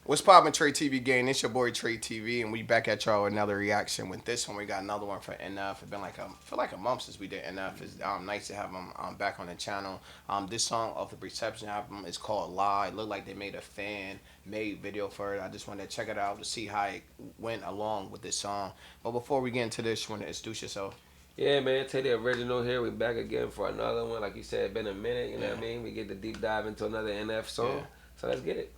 What's poppin', TreTv gang? It's your boy TreTv, and we back at y'all with another reaction. With this one, we got another one for NF. It's been like a month since we did NF. It's nice to have him back on the channel. This song off the Perception album is called Lie. It looked like they made a fan made video for it. I just wanted to check it out to see how it went along with this song. But before we get into this, you want to introduce yourself? Yeah, man, take the original here. We back again for another one. Like you said, been a minute, you know what I mean? We get to deep dive into another NF song. Yeah. So let's get it.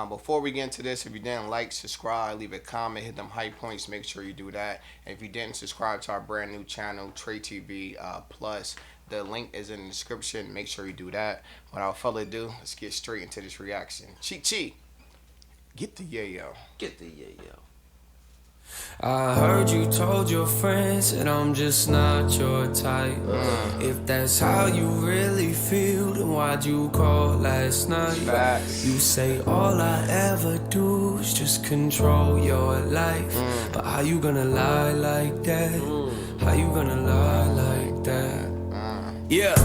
Before we get into this, if you didn't like, subscribe, leave a comment, hit them high points, make sure you do that. And if you didn't subscribe to our brand new channel, TreTv Plus, the link is in the description. Make sure you do that. Without further ado, let's get straight into this reaction. Chi, get the yayo. Get the yayo. I heard you told your friends that I'm just not your type. If that's how you really feel, then why'd you call last night? Facts. You say all I ever do is just control your life. But how you gonna lie like that? How you gonna lie like that? Yeah,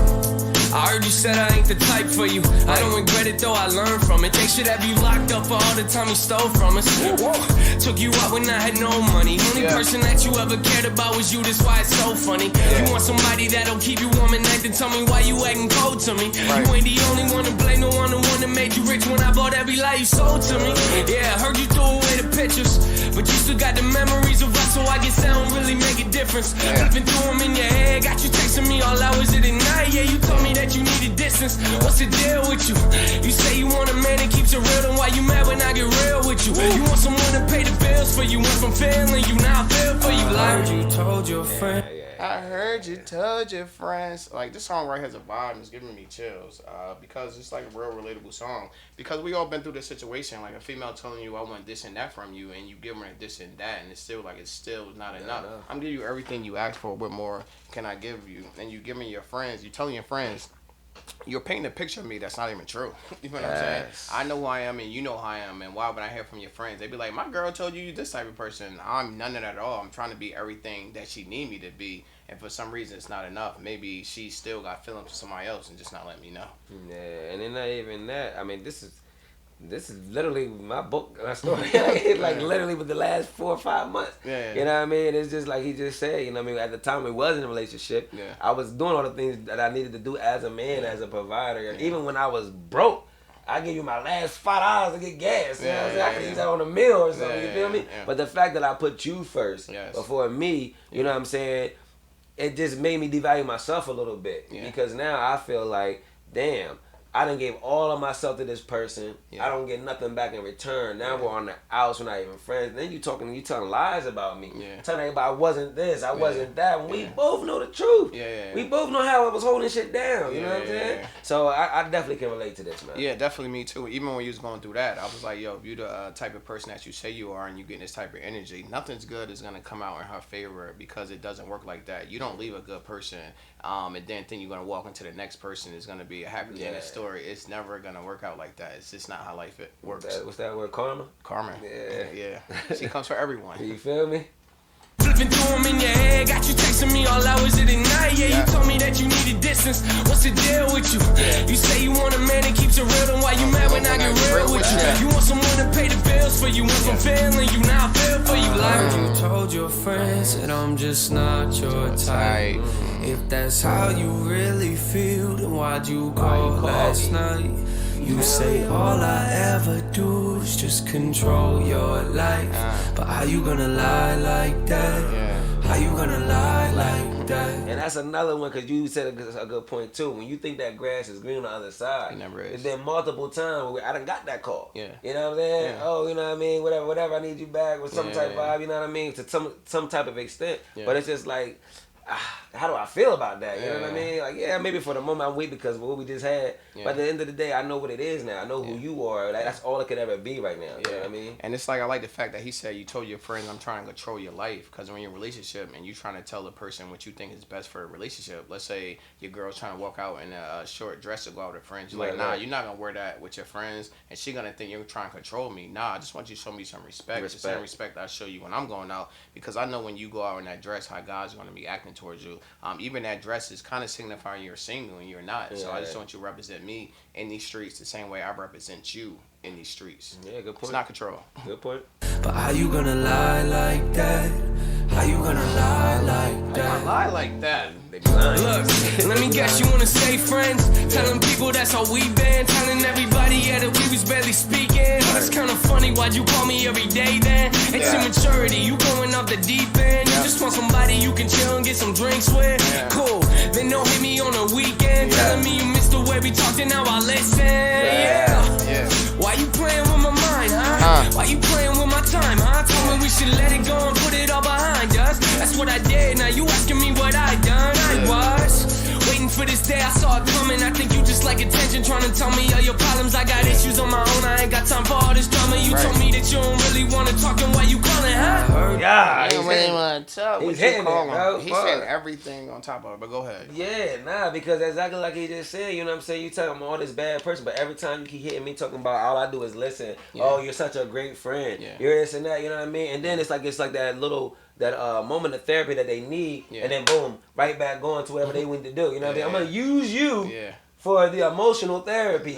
I heard you said I ain't the type for you. I don't regret it though, I learned from it. They should have you locked up for all the time you stole from us. Whoa. Took you out when I had no money. Only person that you ever cared about was you, that's why it's so funny. You want somebody that'll keep you warm at night, then tell me why you acting cold to me. You ain't the only one to blame, the one that made you rich when I bought every lie you sold to me. Yeah, I heard you threw away the pictures, but you still got the memories of us, so I guess that don't really make a difference. Flipping through them in your head, got you texting me all hours of the night. Yeah, you told me that you needed distance. What's the deal with you? You say you want a man that keeps it real, then why you mad when I get real with you? You want someone to pay the bills for you, went from failing you, now I feel for you. I heard you told your friend. I heard you told your friends. Like, this song right here has a vibe. It's giving me chills because it's like a real relatable song. Because we all been through this situation, like a female telling you I want this and that from you, and you give her this and that, and it's still not enough. I'm giving you everything you asked for. What more can I give you? And you give me your friends. You telling your friends, you're painting a picture of me that's not even true. You know what I'm saying? I know who I am and you know who I am, and why would I hear from your friends? They'd be like, my girl told you this type of person. I'm none of that at all. I'm trying to be everything that she need me to be, and for some reason it's not enough. Maybe she still got feelings for somebody else and just not letting me know. Yeah, and then not even that. I mean, this is literally my book story. Like literally with the last 4 or 5 months. You know what I mean? It's just like he just said, you know what I mean? At the time we was in a relationship, I was doing all the things that I needed to do as a man, as a provider. And even when I was broke, I give you my last $5 to get gas. You know what I'm saying? I could use that on a meal or something, you feel me? But the fact that I put you first before me, you know what I'm saying? It just made me devalue myself a little bit. Because now I feel like, damn, I done gave all of myself to this person. I don't get nothing back in return. Now we're on the outs, we're not even friends. Then you telling lies about me. Telling everybody I wasn't this, I wasn't that. When we both know the truth. We both know how I was holding shit down. You know what I'm saying? So I definitely can relate to this, man. Yeah, definitely me too. Even when you was going through that, I was like, yo, if you the type of person that you say you are and you getting this type of energy, nothing's good is gonna come out in her favor, because it doesn't work like that. You don't leave a good person and then think you're gonna walk into the next person is gonna be a happy ending story. It's never gonna work out like that. It's just not how life works. What's that word? Karma? Karma. Yeah. She comes for everyone. You feel me? Flipping through them in your head, got you texting me all hours of the night. Yeah, you told me that you needed distance. What's the deal with you? You say you want a man that keeps it real, then why you mad when I get real with you? You want someone to pay the bills for you, went from failing you, now I feel for you. Like you told your friends that I'm just not your type. If that's how you really feel, then why'd you call last night? You say all I ever do is just control your life. But how you gonna lie like that? How you gonna lie like that? And that's another one, because you said a good point too. When you think that grass is green on the other side, it never is. It's been multiple times where I done got that call. You know what I'm saying? Oh, you know what I mean? Whatever, I need you back with some type of vibe, you know what I mean? To some type of extent. But it's just like, how do I feel about that? You know what I mean? Like, maybe for the moment I'm weak because of what we just had. But at the end of the day, I know what it is now. I know who you are. Like, that's all it could ever be right now. You know what I mean? And it's like, I like the fact that he said you told your friends I'm trying to control your life. Because when you're in a relationship and you're trying to tell the person what you think is best for a relationship, let's say your girl's trying to walk out in a short dress to go out with her friends. You're like, nah, you're not going to wear that with your friends. And she's going to think you're trying to control me. Nah, I just want you to show me some respect. The same respect I show you when I'm going out. Because I know when you go out in that dress, how guys are going to be acting towards you. Even that dress is kind of signifying you're single and you're not. So I just want you to represent me in these streets the same way I represent you in these streets. Yeah, good point. It's not control. Good point. But how you gonna lie like that? How you gonna lie like that? I lie like that. Look, let me guess, you wanna stay friends? Telling people that's all we been. Telling everybody, yeah, that we was barely speaking. That's kinda funny, why'd you call me every day then? It's immaturity, you going off the deep end. You just want somebody you can chill and get some drinks with. Cool, then don't hit me on a weekend. Telling me you missed the way we talked and now I listen. Yeah. Why you playing with my mind, huh? Why you playing with my time, huh? Told me we should let it go and put it all behind us. That's what I did, now you asking me what I done. I was waiting for this day, I saw it coming. I think you just like attention, trying to tell me all your problems. I got issues on my own, I ain't got time for all this drama. You told me that you don't really wanna talk, and why you calling, huh? Yeah, He's hitting it, bro. He's saying everything on top of it, but go ahead. Yeah, nah, because exactly like he just said, you know what I'm saying? You tell him all this bad person, but every time you keep hitting me talking about all I do is listen. Oh, you're such a great friend. You're this and that, you know what I mean? And then it's like that little moment of therapy that they need, and then boom, right back going to whatever they want to do. You know what I mean? I'm gonna use you for the emotional therapy.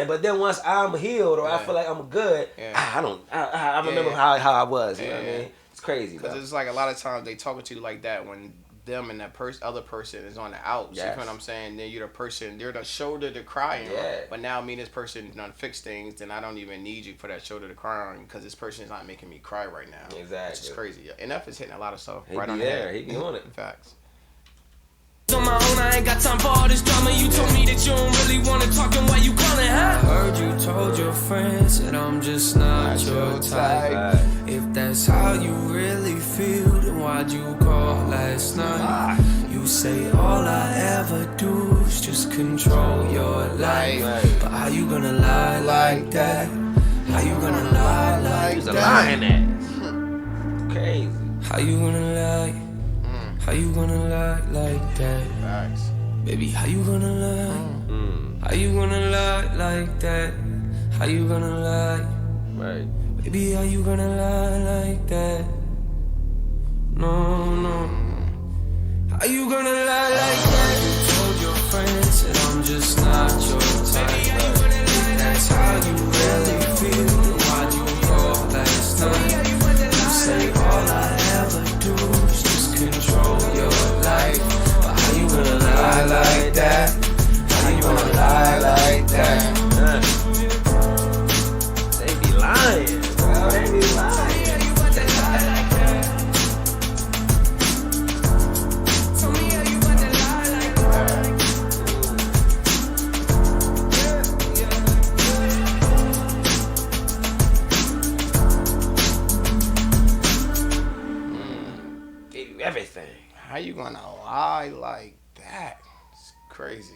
But then once I'm healed or I feel like I'm good, I remember how I was. You know what I mean? It's crazy. Because it's like a lot of times they talking to you like that when them and that other person is on the outs. You know what I'm saying? Then you're the person, they're the shoulder to cry on. But now me and this person done fix things, then I don't even need you for that shoulder to cry on because this person is not making me cry right now. Exactly. Which is crazy. Enough is hitting a lot of stuff He right be on the there. head. He be on it. Facts. On my own, I ain't got time for all this drama. You told me that you don't really wanna talk, and why you calling, huh? I heard you told your friends that I'm just not your type. If that's how you really feel, then why'd you call last night? You say all I ever do is just control your life. But how you gonna lie like that? How you gonna lie like He's a that? lying ass. Crazy. How you gonna lie? How you gonna lie like that? Facts. Baby, how you gonna lie? How you gonna lie like that? How you gonna lie? Right. Baby, how you gonna lie like that? No. How you gonna lie like that? You told your friends that I'm just not your type. If that's how you really feel, then why'd you call last night? You say all I ever do is just control your life. But how you gonna lie like that? How you gonna lie like that? They be lying, bro. They be lying. Everything. How you gonna lie like that? It's crazy.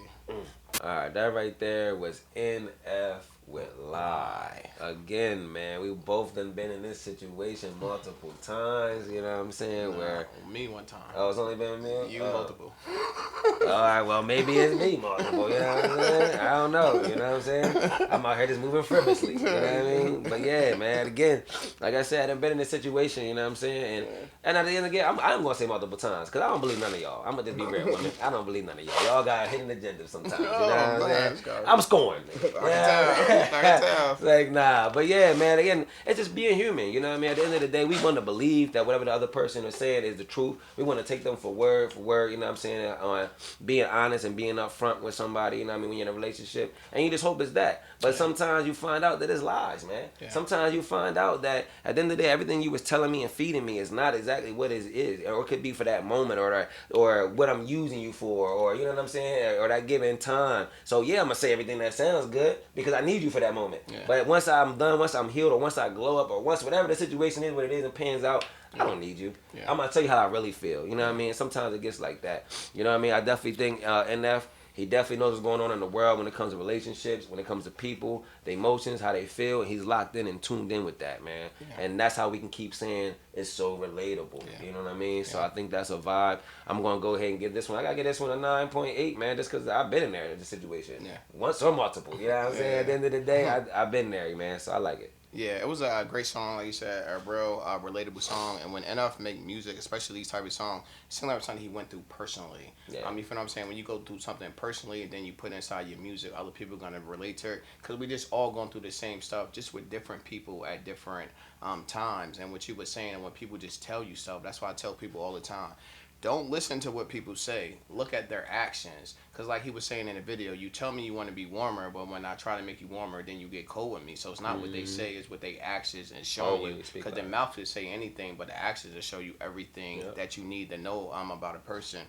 Alright, that right there was NF with lie. Again, man, we both done been in this situation multiple times, you know what I'm saying? Where me one time. Oh, it's only been me? You multiple. Alright, well maybe it's me multiple, you know what I'm saying? I don't know, you know what I'm saying? I'm out here just moving frivolously, you know what I mean? But yeah, man, again, like I said, I've been in this situation, you know what I'm saying? And at the end of the day, I'm gonna say multiple times, because I don't believe none of y'all. I'm gonna just be real with me. I don't believe none of y'all. Y'all got hidden agendas sometimes, you know what I'm saying? I'm scoring. I can tell. Like, nah. But yeah, man, again, it's just being human. You know what I mean? At the end of the day, we want to believe that whatever the other person is saying is the truth. We want to take them for word, you know what I'm saying? On being honest and being upfront with somebody, you know what I mean, when you're in a relationship. And you just hope it's that. But sometimes you find out that it's lies, man. Yeah. Sometimes you find out that at the end of the day, everything you was telling me and feeding me is not exactly what it is. Or it could be for that moment or what I'm using you for, or you know what I'm saying? Or that given time. So yeah, I'm going to say everything that sounds good because I need you for that moment. Yeah. But once I'm done, once I'm healed, or once I glow up, or once whatever the situation is, what it is, and pans out, I don't need you. Yeah. I'm going to tell you how I really feel. You know what I mean? Sometimes it gets like that. You know what I mean? I definitely think NF, he definitely knows what's going on in the world when it comes to relationships, when it comes to people, the emotions, how they feel. And he's locked in and tuned in with that, man. Yeah. And that's how we can keep saying it's so relatable. Yeah. You know what I mean? Yeah. So I think that's a vibe. I'm going to go ahead and give this one. I got to give this one a 9.8, man, just because I've been in the situation. Yeah. Once or multiple. You know what I'm saying? At the end of the day, I've been there, man. So I like it. Yeah, it was a great song, like you said, a real relatable song. And when NF make music, especially these type of songs, it seems like something he went through personally. Yeah. You feel what I'm saying? When you go through something personally and then you put inside your music, other people gonna relate to it because we just all going through the same stuff, just with different people at different times. And what you were saying, when people just tell you stuff, that's why I tell people all the time. Don't listen to what people say. Look at their actions. Because like he was saying in the video, you tell me you want to be warmer, but when I try to make you warmer, then you get cold with me. So it's not what they say, it's what they actions and showing you. Because their mouth will say anything, but the actions will show you everything that you need to know about a person.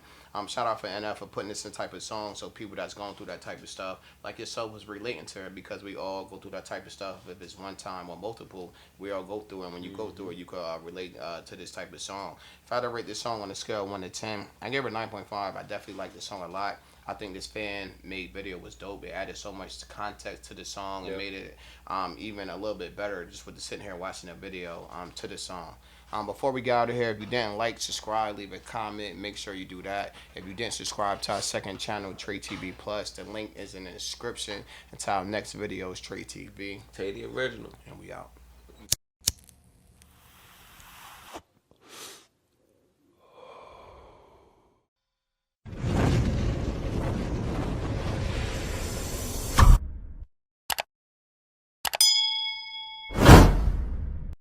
Shout out for NF for putting this in type of song so people that's going through that type of stuff, like yourself, was relating to it because we all go through that type of stuff. If it's one time or multiple, we all go through it. And when you go through it, you can relate to this type of song. If I had to rate this song on a scale of 1 to 10, I give it 9.5. I definitely like this song a lot. I think this fan-made video was dope. It added so much context to the song and made it even a little bit better just with the sitting here watching the video to the song. Before we get out of here, if you didn't like, subscribe, leave a comment, make sure you do that. If you didn't subscribe to our second channel, TreTv Plus, the link is in the description. Until our next video is TreTv. Tay the original. And we out.